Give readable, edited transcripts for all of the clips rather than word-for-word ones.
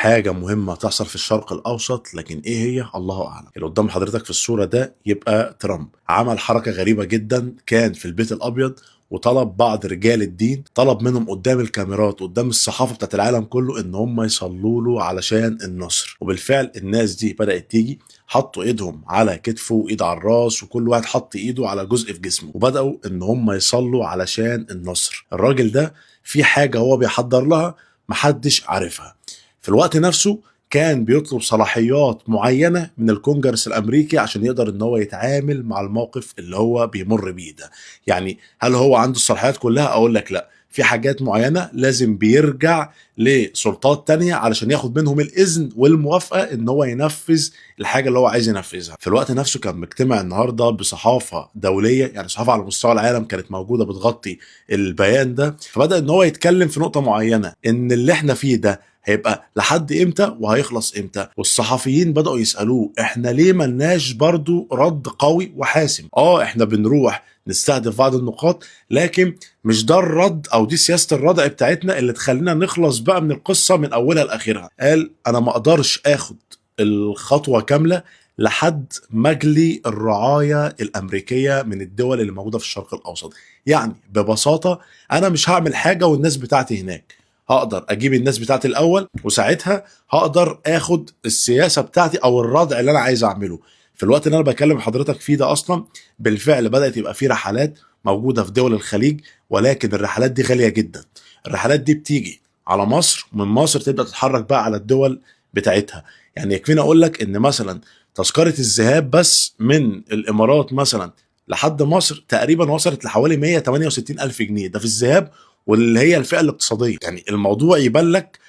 حاجة مهمة تحصل في الشرق الأوسط، لكن إيه هي الله أعلم. اللي قدام حضرتك في الصورة ده يبقى ترامب. عمل حركة غريبة جدا، كان في البيت الأبيض وطلب بعض رجال الدين، طلب منهم قدام الكاميرات قدام الصحافة بتاعت العالم كله إن هم يصلوا له علشان النصر. وبالفعل الناس دي بدأت تيجي، حطوا ايدهم على كتفه وايد على الراس، وكل واحد حط ايده على جزء في جسمه، وبدأوا ان هم يصلوا علشان النصر. الراجل ده في حاجة هو بيحضر لها محدش عارفها. في الوقت نفسه كان بيطلب صلاحيات معينة من الكونجرس الأمريكي عشان يقدر إن هو يتعامل مع الموقف اللي هو بيمر بيه ده. يعني هل هو عنده الصلاحيات كلها؟ أقول لك لا، في حاجات معينة لازم بيرجع لسلطات تانية علشان ياخد منهم الإذن والموافقة إن هو ينفذ الحاجة اللي هو عايز ينفذها. في الوقت نفسه كان مجتمع النهاردة بصحافة دولية، يعني صحافة على مستوى العالم كانت موجودة بتغطي البيان ده، فبدأ إن هو يتكلم في نقطة معينة، إن اللي إحنا فيه ده هيبقى لحد امتى وهيخلص امتى. والصحفيين بدأوا يسألوه احنا ليه ملناش برضو رد قوي وحاسم؟ احنا بنروح نستهدف بعض النقاط، لكن مش ده الرد او دي سياسة الردع بتاعتنا اللي تخلينا نخلص بقى من القصة من اولها لاخرها. قال انا ما اقدرش اخد الخطوة كاملة لحد مجلي الرعاية الامريكية من الدول اللي موجودة في الشرق الاوسط. يعني ببساطة انا مش هعمل حاجة والناس بتاعتي هناك، هقدر اجيب الناس بتاعتي الاول، وساعتها هقدر اخد السياسه بتاعتي او الردع اللي انا عايز اعمله. في الوقت اللي انا بكلم حضرتك فيه ده اصلا بالفعل بدات يبقى في رحلات موجوده في دول الخليج، ولكن الرحلات دي غاليه جدا. الرحلات دي بتيجي على مصر، ومن مصر تبدا تتحرك بقى على الدول بتاعتها. يعني يكفينا اقول لك ان مثلا تذكره الذهاب بس من الامارات مثلا لحد مصر تقريبا وصلت لحوالي 168 الف جنيه، ده في الذهاب، واللي هي الفئه الاقتصاديه. يعني الموضوع يبان لك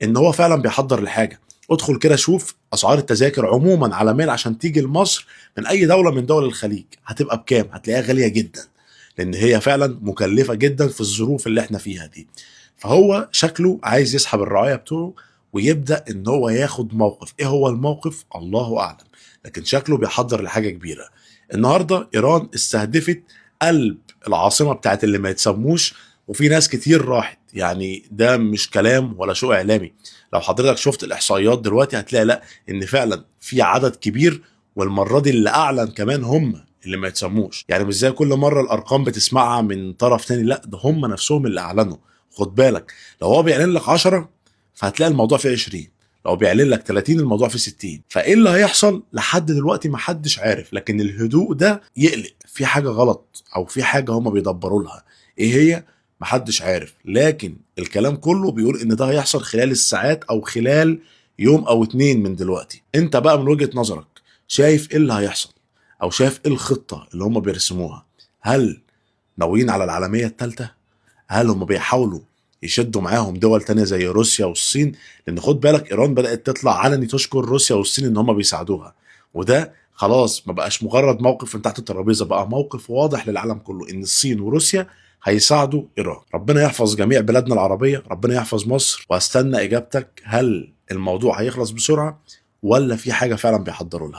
ان هو فعلا بيحضر لحاجه. ادخل كده شوف اسعار التذاكر عموما عالميا عشان تيجي لمصر من اي دوله من دول الخليج هتبقى بكام؟ هتلاقيها غاليه جدا، لان هي فعلا مكلفه جدا في الظروف اللي احنا فيها دي. فهو شكله عايز يسحب الرعايه بتوعه ويبدا ان هو ياخد موقف. ايه هو الموقف؟ الله اعلم، لكن شكله بيحضر لحاجه كبيره. النهارده ايران استهدفت قلب العاصمه بتاعت اللي ما يتسموش، وفي ناس كتير راحت. يعني ده مش كلام ولا شو اعلامي، لو حضرتك شفت الاحصائيات دلوقتي هتلاقي لا، ان فعلا في عدد كبير، والمره دي اللي اعلن كمان هم اللي ما يتسموش. يعني مش زي كل مره الارقام بتسمعها من طرف تاني، لا ده هم نفسهم اللي اعلنوا. خد بالك، لو هو بيعلن لك 10 فهتلاقي الموضوع فيه 20، لو بيعلن لك 30 الموضوع فيه 60. فايه اللي هيحصل لحد دلوقتي محدش عارف، لكن الهدوء ده يقلق، في حاجه غلط او في حاجه هم بيدبروا لها. ايه هي؟ محدش عارف، لكن الكلام كله بيقول ان ده هيحصل خلال الساعات او خلال يوم او اتنين من دلوقتي. انت بقى من وجهة نظرك شايف ايه اللي هيحصل، او شايف ايه الخطة اللي هم بيرسموها؟ هل ناويين على العالمية الثالثة؟ هل هم بيحاولوا يشدوا معاهم دول تانية زي روسيا والصين؟ لان خد بالك ايران بدأت تطلع علني تشكر روسيا والصين ان هم بيساعدوها، وده خلاص ما بقاش مجرد موقف من تحت الترابيزة، بقى موقف واضح للعالم كله ان الصين وروسيا هيساعدوا ايران. ربنا يحفظ جميع بلادنا العربية، ربنا يحفظ مصر. واستنى اجابتك، هل الموضوع هيخلص بسرعة ولا في حاجة فعلا بيحضروا لها؟